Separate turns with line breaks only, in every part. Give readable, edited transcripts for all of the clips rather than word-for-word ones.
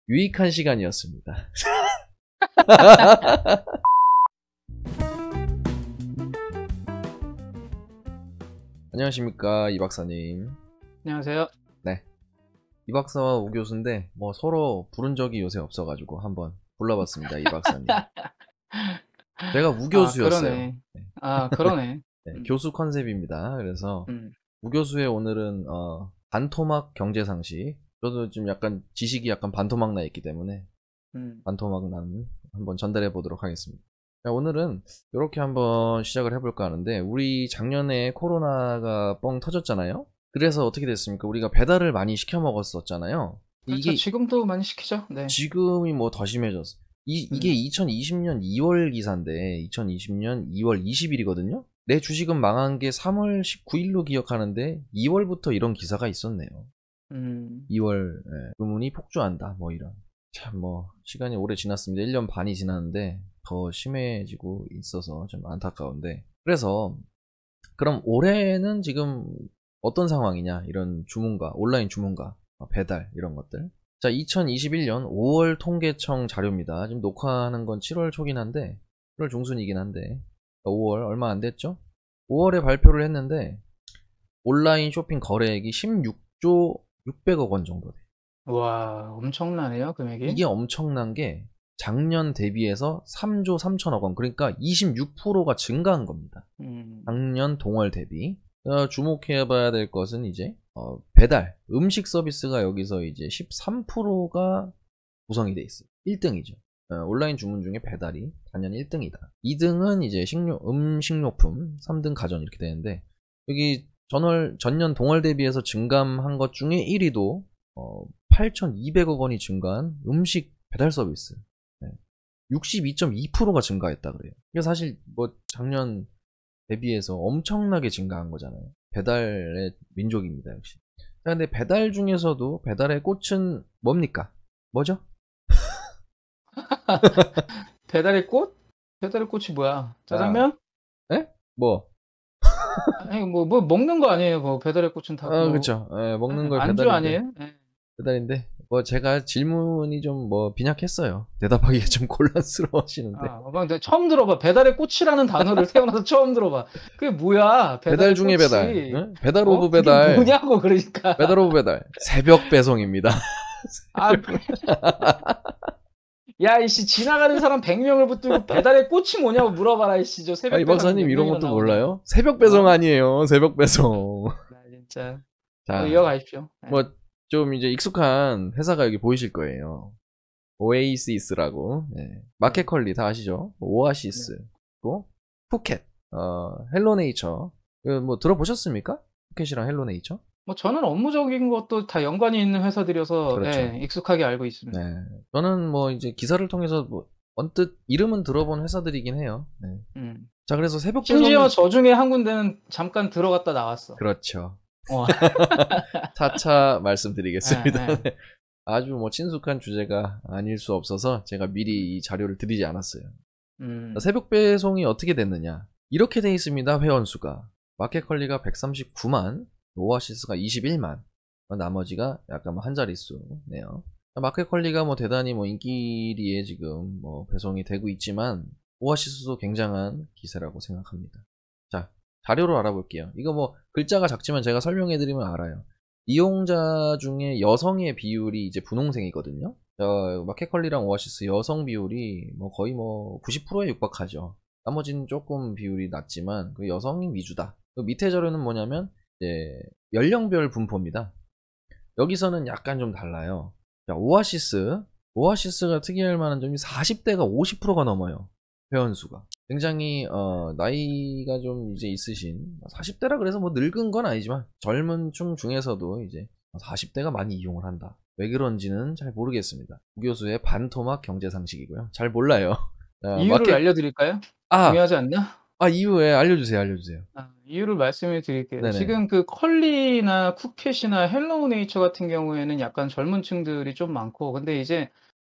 유익한 시간이었습니다. 안녕하십니까, 이 박사님.
안녕하세요.
네. 이 박사와 우 교수인데, 뭐 서로 부른 적이 요새 없어가지고 한번 불러봤습니다, 이 박사님. 제가 우 교수였어요.
그러네.
네.
그러네.
네, 교수 컨셉입니다. 그래서
음.
우 교수의 오늘은 반토막 경제상식. 저도 좀 약간 지식이 약간 반토막 나 있기 때문에 반토막 난 한번 전달해 보도록 하겠습니다. 자, 오늘은 이렇게 한번 시작을 해볼까 하는데, 우리 작년에 코로나가 뻥 터졌잖아요. 그래서 어떻게 됐습니까? 우리가 배달을 많이 시켜 먹었었잖아요.
그렇죠.
이게
지금도 많이 시키죠. 네.
지금이 뭐 더 심해졌어. 이게 2020년 2월 기사인데 2020년 2월 20일이거든요. 내 주식은 망한 게 3월 19일로 기억하는데 2월부터 이런 기사가 있었네요. 2월 주문이 폭주한다, 뭐 이런. 참, 뭐 시간이 오래 지났습니다. 1년 반이 지났는데 더 심해지고 있어서 좀 안타까운데, 그래서 그럼 올해는 지금 어떤 상황이냐, 이런 주문가, 온라인 주문가, 배달 이런 것들. 자, 2021년 5월 통계청 자료입니다. 지금 녹화하는 건 7월 초긴 한데, 7월 중순이긴 한데 5월 얼마 안 됐죠? 5월에 발표를 했는데 온라인 쇼핑 거래액이 16조 600억 원 정도 돼.
와, 엄청나네요, 금액이.
이게 엄청난 게 작년 대비해서 3조 3천억 원, 그러니까 26%가 증가한 겁니다. 작년 동월 대비. 주목해 봐야 될 것은 이제 배달, 음식 서비스가 여기서 이제 13%가 구성이 돼 있어요. 1등이죠. 온라인 주문 중에 배달이 단연 1등이다. 2등은 이제 음식료품, 3등 가전 이렇게 되는데, 여기 전년 동월 대비해서 증감한 것 중에 1위도 8,200억 원이 증가한 음식 배달 서비스. 62.2%가 증가했다 그래요. 이게 사실 뭐 작년 대비해서 엄청나게 증가한 거잖아요. 배달의 민족입니다, 역시. 자, 근데 배달 중에서도 배달의 꽃은 뭡니까? 뭐죠?
배달의 꽃? 배달의 꽃이 뭐야? 짜장면?
에? 뭐?
아니, 뭐 먹는 거 아니에요? 뭐 배달의 꽃은 다 뭐.
그쵸. 먹는 걸
안주
배달인데.
아니에요? 네.
배달인데, 뭐 제가 질문이 좀 뭐 빈약했어요. 대답하기가 좀 곤란스러워하시는데.
처음 들어봐. 배달의 꽃이라는 단어를 태어나서 처음 들어봐. 그게 뭐야?
배달 중에
꽃이.
배달. 응? 배달 오브
그게
배달.
뭐냐고, 그러니까.
배달 오브 배달. 새벽 배송입니다.
야, 이씨, 지나가는 사람 100명을 붙들고 배달의 꽃이 뭐냐고 물어봐라, 이씨. 저 새벽
이 박사님 이런 것도 몰라요? 새벽 배송 아니에요. 새벽 배송.
진짜.
자,
이어가십시오.
뭐 좀 이제 익숙한 회사가 여기 보이실 거예요. 오에이시스라고. 마켓컬리 다 아시죠? 오아시스. 또 푸켓. 헬로네이처. 뭐 들어보셨습니까? 푸켓이랑 헬로네이처?
뭐 저는 업무적인 것도 다 연관이 있는 회사들이어서
그렇죠.
익숙하게 알고 있습니다.
네. 저는 뭐 이제 기사를 통해서 뭐 언뜻 이름은 들어본 회사들이긴 해요. 자, 그래서 새벽 배송.
심지어 저 중에 한 군데는 잠깐 들어갔다 나왔어.
그렇죠. 차차 말씀드리겠습니다. 아주 뭐 친숙한 주제가 아닐 수 없어서 제가 미리 이 자료를 드리지 않았어요. 새벽 배송이 어떻게 됐느냐? 이렇게 돼 있습니다. 회원수가. 마켓컬리가 139만, 오아시스가 21만, 나머지가 약간 한 자릿수네요. 마켓컬리가 뭐 대단히 뭐 인기리에 지금 뭐 배송이 되고 있지만 오아시스도 굉장한 기세라고 생각합니다. 자, 자료로 알아볼게요. 이거 뭐 글자가 작지만 제가 설명해드리면 알아요. 이용자 중에 여성의 비율이 이제 분홍색이거든요. 마켓컬리랑 오아시스 여성 비율이 뭐 거의 뭐 90%에 육박하죠. 나머지는 조금 비율이 낮지만 그 여성이 위주다. 그 밑에 자료는 뭐냐면 이제 연령별 분포입니다. 여기서는 약간 좀 달라요. 자, 오아시스가 특이할 만한 점이 40대가 50%가 넘어요. 회원수가. 굉장히 나이가 좀 이제 있으신 40대라 그래서 뭐 늙은 건 아니지만 젊은 층 중에서도 이제 40대가 많이 이용을 한다. 왜 그런지는 잘 모르겠습니다. 우 교수의 반토막 경제상식이고요. 잘 몰라요.
이유를 알려드릴까요? 중요하지 않나?
이유에 알려주세요.
이유를 말씀해 드릴게요.
네네.
지금 그 컬리나 쿠켓이나 헬로우네이처 같은 경우에는 약간 젊은 층들이 좀 많고, 근데 이제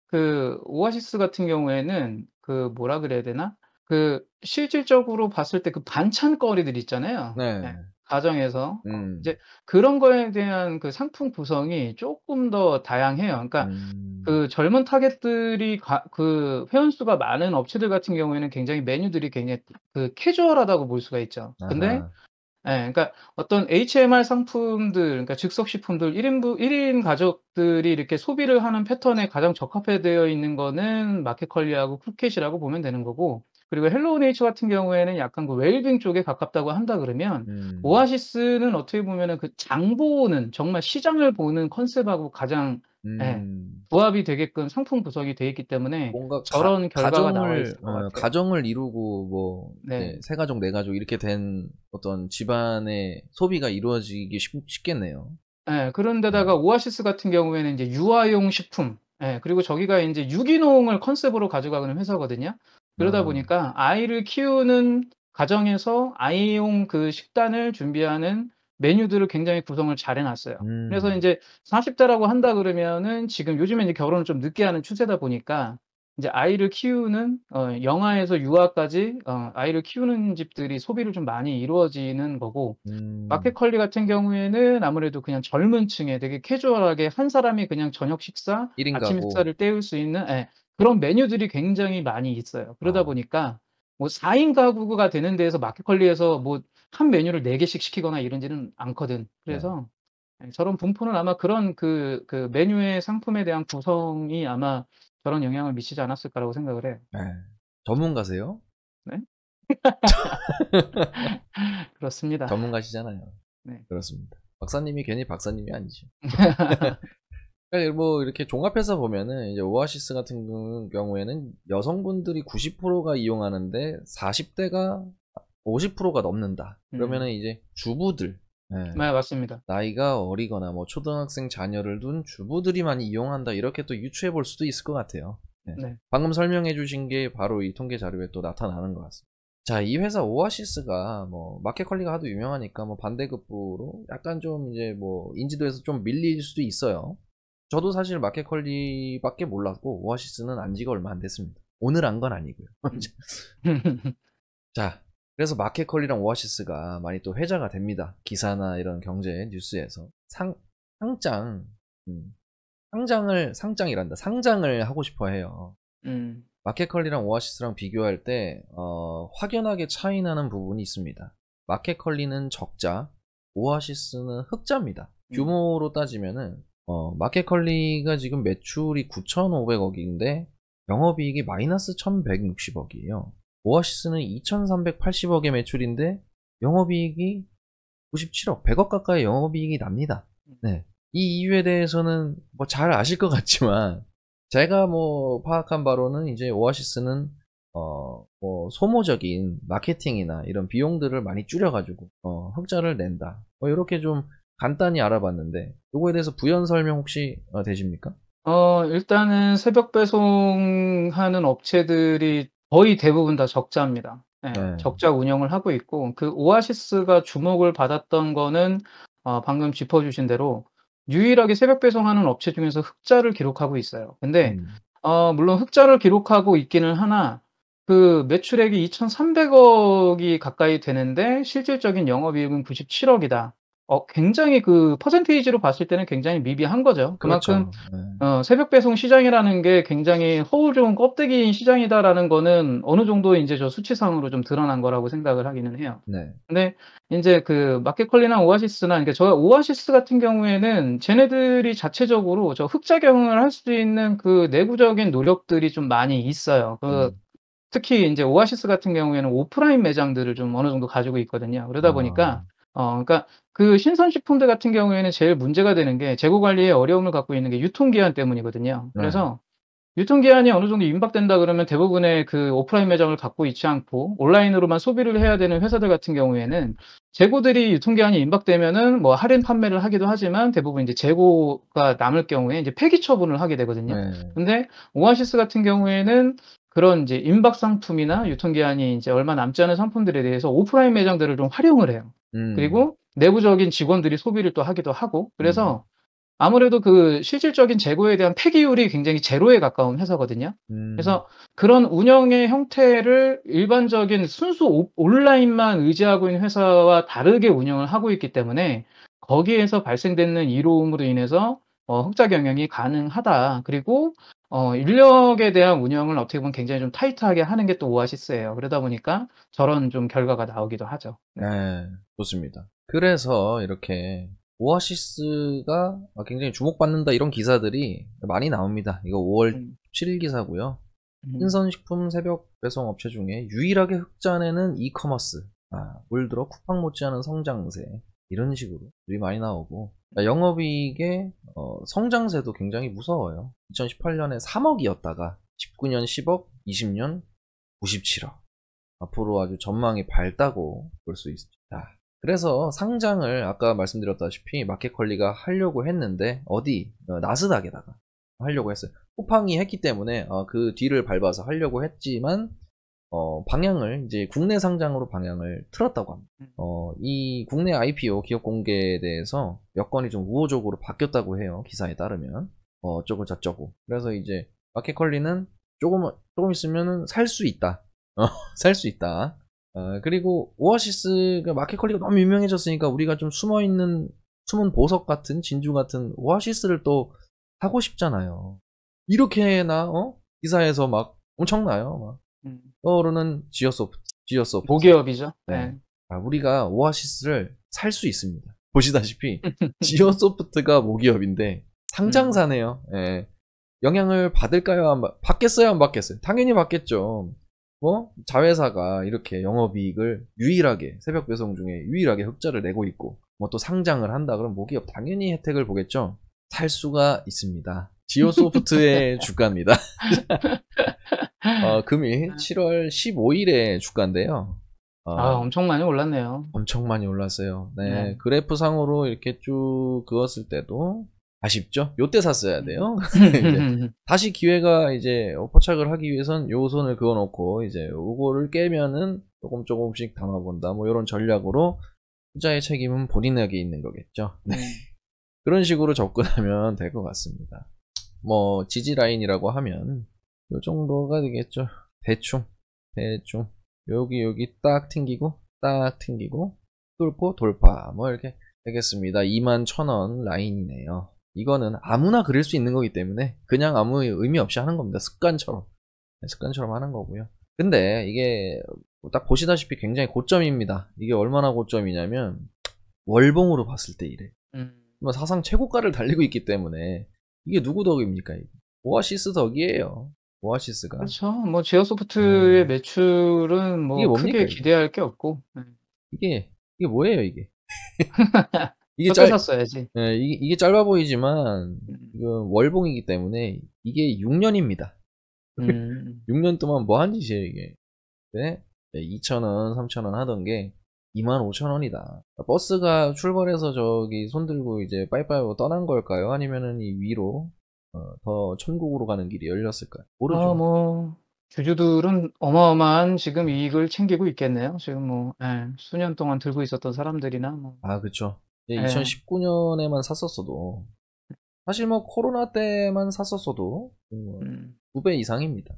그 오아시스 같은 경우에는 그 뭐라 그래야 되나? 그 실질적으로 봤을 때 그 반찬거리들 있잖아요.
네.
가정에서 이제 그런 거에 대한 그 상품 구성이 쪼끔 더 다양해요. 그러니까 그 젊은 타겟들이 그 회원수가 많은 업체들 같은 경우에는 굉장히 메뉴들이 굉장히 그 캐주얼하다고 볼 수가 있죠. 근데
아하.
예, 그러니까 어떤 HMR 상품들, 그러니까 즉석식품들 1인 가족들이 이렇게 소비를 하는 패턴에 가장 적합되어 있는 거는 마켓컬리하고 쿠켓이라고 보면 되는 거고, 그리고 헬로우 네이처 같은 경우에는 약간 그 웰빙 쪽에 가깝다고 한다 그러면, 오아시스는 어떻게 보면은 그 장 보는, 정말 시장을 보는 컨셉하고 가장 예,
음.
부합이 되게끔 상품 구성이 돼 있기 때문에
뭔가
저런 결과가 나와
가정을
있을 것 같아요.
가정을 이루고 뭐
네.
이제 세 가족, 네 가족 이렇게 된 어떤 집안의 소비가 이루어지기 쉽겠네요.
예. 그런 데다가 오아시스 같은 경우에는 인제 유아용 식품, 예, 그리고 저기가 인제 유기농을 컨셉으로 가져가는 회사거든요. 그러다
아.
보니까 아이를 키우는 가정에서 아이용 그 식단을 준비하는 메뉴들을 굉장히 구성을 잘 해 놨어요. 그래서 인제 40 대라고 한다 그러면은 지금 요즘에 이제 결혼을 좀 늦게 하는 추세다 보니까 이제 아이를 키우는 영아에서 유아까지 아이를 키우는 집들이 소비를 좀 많이 이루어지는 거고, 마켓컬리 같은 경우에는 아무래도 그냥 젊은 층에 되게 캐주얼하게 한 사람이 그냥 저녁 식사,
1인
아침
가구.
식사를 때울 수 있는 예, 그런 메뉴들이 굉장히 많이 있어요. 그러다
아.
보니까 뭐 4인 가구가 되는 데에서 마켓컬리에서 뭐 한 메뉴를 4 개씩 시키거나 이러지는 않거든.
네.
그래서 예, 저런 분포는 아마 그런 그 메뉴의 상품에 대한 구성이 아마 저런 영향을 미치지 않았을까라고 생각을 해요.
예. 전문가세요?
네. 그렇습니다.
전문가시잖아요.
네.
그렇습니다. 박사님이 괜히 박사님이 아니죠. 그러니까 뭐 이렇게 종합해서 보면은 이제 오아시스 같은 경우에는 여성분들이 90%가 이용하는데 40대가 50%가 넘는다. 그러면은 이제 주부들, 예,
네, 맞습니다.
나이가 어리거나 뭐 초등학생 자녀를 둔 주부들이 많이 이용한다. 이렇게 또 유추해 볼 수도 있을 것 같아요. 예.
네.
방금 설명해 주신 게 바로 이 통계 자료에 또 나타나는 것 같습니다. 자, 이 회사 오아시스가 뭐 마켓컬리가 하도 유명하니까 뭐 반대급부로 약간 좀 이제 뭐 인지도에서 좀 밀릴 수도 있어요. 저도 사실 마켓컬리밖에 몰랐고 오아시스는 안 지가 얼마 안 됐습니다. 오늘 안 건 아니고요. 자, 그래서 마켓컬리랑 오아시스가 많이 또 회자가 됩니다. 기사나 이런 경제 뉴스에서 상장, 상장을 하고 싶어 해요. 마켓컬리랑 오아시스랑 비교할 때 확연하게 차이 나는 부분이 있습니다. 마켓컬리는 적자, 오아시스는 흑자입니다. 규모로 따지면은 마켓컬리가 지금 매출이 9,500억인데 영업이익이 마이너스 1,160억이에요. 오아시스는 2,380억의 매출인데 영업이익이 97억, 100억 가까이 영업이익이 납니다. 네. 이 이유에 대해서는 뭐 잘 아실 것 같지만 제가 뭐 파악한 바로는 이제 오아시스는 뭐 소모적인 마케팅이나 이런 비용들을 많이 줄여가지고 흑자를 낸다. 이렇게 좀 간단히 알아봤는데 요거에 대해서 부연 설명 혹시 되십니까?
일단은 새벽 배송하는 업체들이 거의 대부분 다 적자입니다. 예.
네.
적자 운영을 하고 있고, 그 오아시스가 주목을 받았던 거는 방금 짚어 주신 대로 유일하게 새벽 배송하는 업체 중에서 흑자를 기록하고 있어요. 근데
음.
물론 흑자를 기록하고 있기는 하나 그 매출액이 2,300억이 가까이 되는데 실질적인 영업이익은 97억이다. 굉장히 그 퍼센테이지로 봤을 때는 굉장히 미비한 거죠. 그만큼
그렇죠. 네.
새벽 배송 시장이라는 게 굉장히 허울 좋은 껍데기인 시장이다라는 거는 어느 정도 인제 저 수치상으로 좀 드러난 거라고 생각을 하기는 해요.
네.
근데 인제 그 마켓컬리나 오아시스나, 그러니까 저 오아시스 같은 경우에는 쟤네들이 자체적으로 저 흑자 경영을 할 수 있는 그 내부적인 노력들이 좀 많이 있어요. 특히 인제 오아시스 같은 경우에는 오프라인 매장들을 좀 어느 정도 가지고 있거든요. 그러다 보니까
아.
그러니까 그 신선식품들 같은 경우에는 제일 문제가 되는 게 재고 관리에 어려움을 갖고 있는 게 유통기한 때문이거든요.
네.
그래서 유통기한이 어느 정도 임박된다 그러면 대부분의 그 오프라인 매장을 갖고 있지 않고 온라인으로만 소비를 해야 되는 회사들 같은 경우에는 재고들이 유통기한이 임박되면은 뭐 할인 판매를 하기도 하지만 대부분 이제 재고가 남을 경우에 이제 폐기 처분을 하게 되거든요.
네.
근데 오아시스 같은 경우에는 그런 이제 임박 상품이나 유통기한이 이제 얼마 남지 않은 상품들에 대해서 오프라인 매장들을 좀 활용을 해요.
음.
그리고 내부적인 직원들이 소비를 또 하기도 하고,
음.
그래서 아무래도 그 실질적인 재고에 대한 폐기율이 굉장히 제로에 가까운 회사거든요. 그래서 그런 운영의 형태를 일반적인 순수 온라인만 의지하고 있는 회사와 다르게 운영을 하고 있기 때문에 거기에서 발생되는 이로움으로 인해서 흑자 경영이 가능하다. 그리고 인력에 대한 운영을 어떻게 보면 굉장히 좀 타이트하게 하는 게 또 오아시스예요. 그러다 보니까 저런 좀 결과가 나오기도 하죠. 네.
네, 좋습니다. 그래서 이렇게 오아시스가 굉장히 주목받는다 이런 기사들이 많이 나옵니다. 이거 5월 7일 기사고요. 신선식품 새벽 배송 업체 중에 유일하게 흑자내는 이커머스. 올 들어 쿠팡 못지않은 성장세. 이런 식으로 들이 많이 나오고, 영업이익의 성장세도 굉장히 무서워요. 2018년에 3억이었다가 19년 10억, 20년 97억. 앞으로 아주 전망이 밝다고 볼 수 있습니다. 그래서 상장을 아까 말씀드렸다시피 마켓컬리가 하려고 했는데 어디? 나스닥에다가 하려고 했어요. 쿠팡이 했기 때문에 그 뒤를 밟아서 하려고 했지만 방향을 이제 국내 상장으로 방향을 틀었다고 합니다. 이 국내 IPO 기업 공개에 대해서 여건이 좀 우호적으로 바뀌었다고 해요. 기사에 따르면 어쩌고 저쩌고. 그래서 이제 마켓컬리는 조금 있으면은 살 수 있다. 살 수 있다. 그리고 오아시스가 마켓컬리가 너무 유명해졌으니까 우리가 좀 숨은 보석 같은 진주 같은 오아시스를 또 하고 싶잖아요. 이렇게나 기사에서 막 엄청나요. 막 떠오르는 지오소프트.
모기업이죠.
네. 우리가 오아시스를 살 수 있습니다. 보시다시피 지오소프트가 모기업인데 상장사네요. 네. 영향을 받을까요? 받겠어요? 안 받겠어요? 당연히 받겠죠. 자회사가 이렇게 영업이익을 유일하게 새벽 배송 중에 유일하게 흑자를 내고 있고 또 상장을 한다 그럼 모기업 당연히 혜택을 보겠죠. 살 수가 있습니다. 지오소프트의 주가입니다. 금일 7월 15일에 주가인데요.
엄청 많이 올랐네요.
엄청 많이 올랐어요. 네. 그래프 상으로 이렇게 쭉 그었을 때도 아쉽죠? 요때 샀어야 돼요. 이제 다시 기회가 이제 포착을 하기 위해선 요 선을 그어놓고 이제 요거를 깨면은 조금씩 담아본다. 뭐 이런 전략으로 투자의 책임은 본인에게 있는 거겠죠. 네. 그런 식으로 접근하면 될 것 같습니다. 뭐 지지 라인이라고 하면 요 정도가 되겠죠. 대충 여기 딱 튕기고 뚫고 돌파 뭐 이렇게 되겠습니다. 21,000원 라인이네요. 이거는 아무나 그릴 수 있는 거기 때문에 그냥 아무 의미 없이 하는 겁니다. 습관처럼 하는 거고요. 근데 이게 딱 보시다시피 굉장히 고점입니다. 이게 얼마나 고점이냐면 월봉으로 봤을 때 이래. 사상 최고가를 달리고 있기 때문에 이게 누구 덕입니까? 오아시스 덕이에요. 오아시스가.
그렇죠. 뭐 지오소프트의 매출은 뭐 크게 기대할 게 없고.
이게 뭐예요 이게?
이게 샀어야지.
네, 이게 짧아 보이지만 이건 월봉이기 때문에 이게 6년입니다. 6년 동안 뭐 한 짓이에요 이게? 네? 2,000원, 3,000원 하던 게 25,000원이다. 버스가 출발해서 저기 손들고 이제 빠이빠이 떠난 걸까요? 아니면은 이 위로 더 천국으로 가는 길이 열렸을까요? 모르죠.
뭐 주주들은 어마어마한 지금 이익을 챙기고 있겠네요. 지금 수년 동안 들고 있었던 사람들이나 뭐.
그쵸. 2019년에만 샀었어도 사실 뭐 코로나 때만 샀었어도 2배 이상입니다.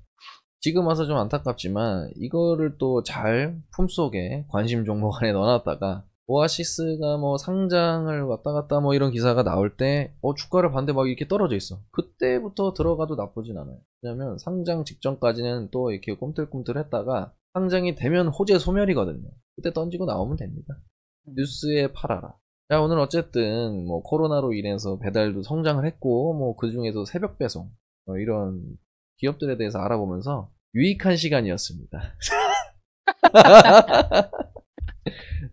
지금 와서 좀 안타깝지만 이거를 또 잘 품속에 관심 종목 안에 넣어놨다가 오아시스가 뭐 상장을 왔다 갔다 뭐 이런 기사가 나올 때 주가를 봤는데 막 이렇게 떨어져 있어. 그때부터 들어가도 나쁘진 않아요. 왜냐면 상장 직전까지는 또 이렇게 꿈틀꿈틀 했다가 상장이 되면 호재 소멸이거든요. 그때 던지고 나오면 됩니다. 뉴스에 팔아라. 자, 오늘 어쨌든 뭐 코로나로 인해서 배달도 성장을 했고 뭐 그 중에서 새벽 배송 이런 기업들에 대해서 알아보면서 유익한 시간이었습니다.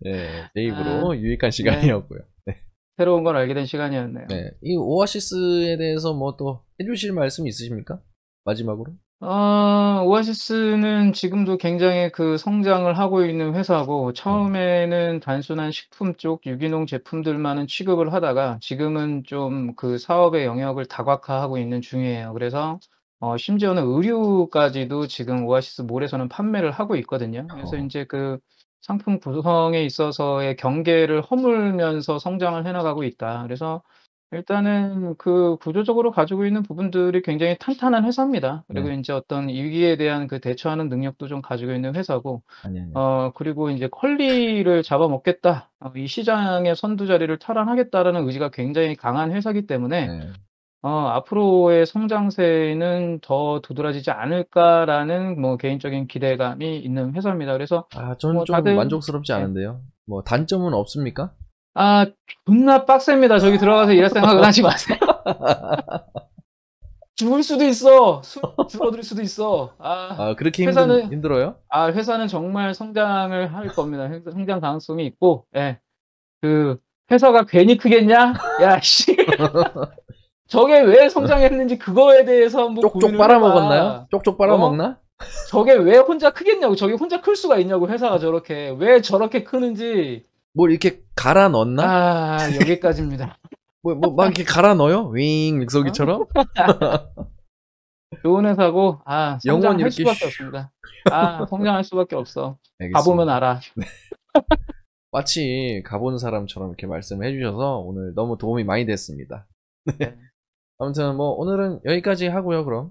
네, 제 입으로 유익한 시간이었고요. 네.
새로운 걸 알게 된 시간이었네요.
네, 이 오아시스에 대해서 뭐 또 해주실 말씀 있으십니까? 마지막으로?
오아시스는 지금도 굉장히 그 성장을 하고 있는 회사고 처음에는 단순한 식품 쪽 유기농 제품들만은 취급을 하다가 지금은 좀 그 사업의 영역을 다각화하고 있는 중이에요. 그래서 심지어는 의류까지도 지금 오아시스 몰에서는 판매를 하고 있거든요. 그래서 이제 그 상품 구성에 있어서의 경계를 허물면서 성장을 해나가고 있다. 그래서 일단은 그 구조적으로 가지고 있는 부분들이 굉장히 탄탄한 회사입니다. 그리고
네.
인제 어떤 위기에 대한 그 대처하는 능력도 좀 가지고 있는 회사고
아니요.
그리고 인제 '퀄리를 잡아먹겠다. 이 시장의 선두 자리를 탈환하겠다.'라는 의지가 굉장히 강한 회사이기 때문에
네.
'앞으로의 성장세는 더 두드러지지 않을까.'라는 뭐 개인적인 기대감이 있는 회사입니다. 그래서
저는
뭐
좀
다들
만족스럽지
예.
않은데요. 뭐 단점은 없습니까?
존나 빡셉니다. 저기 들어가서 일할 생각은 하지 마세요. 죽을 수도 있어. 줄어들 수도 있어.
그렇게
회사는
힘들어요?
회사는 정말 성장을 할 겁니다. 성장 가능성이 있고 예. 그 회사가 괜히 크겠냐? 야 씨. 저게 왜 성장했는지 그거에 대해서 한번
쪽쪽
고민을
빨아먹었나요?
해봐.
쪽쪽 빨아먹나?
저게 왜 혼자 크겠냐고. 저게 혼자 클 수가 있냐고 회사가 저렇게. 왜 저렇게 크는지.
뭘 이렇게 갈아 넣었나?
여기까지입니다.
막 이렇게 갈아 넣어요? 윙 믹서기처럼?
좋은 회사고
영원
성장할
이렇게
수밖에 없습니다. 성장할 수밖에 없어.
알겠습니다.
가보면 알아.
마치 가본 사람처럼 이렇게 말씀을 해주셔서 오늘 너무 도움이 많이 됐습니다.
네.
아무튼 뭐 오늘은 여기까지 하고요. 그럼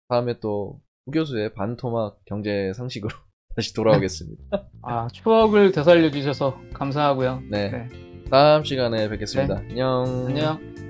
다음에 또 후교수의 반토막 경제 상식으로 다시 돌아오겠습니다.
추억을 되살려 주셔서 감사하고요.
네. 다음 시간에 뵙겠습니다.
네.
안녕.
안녕.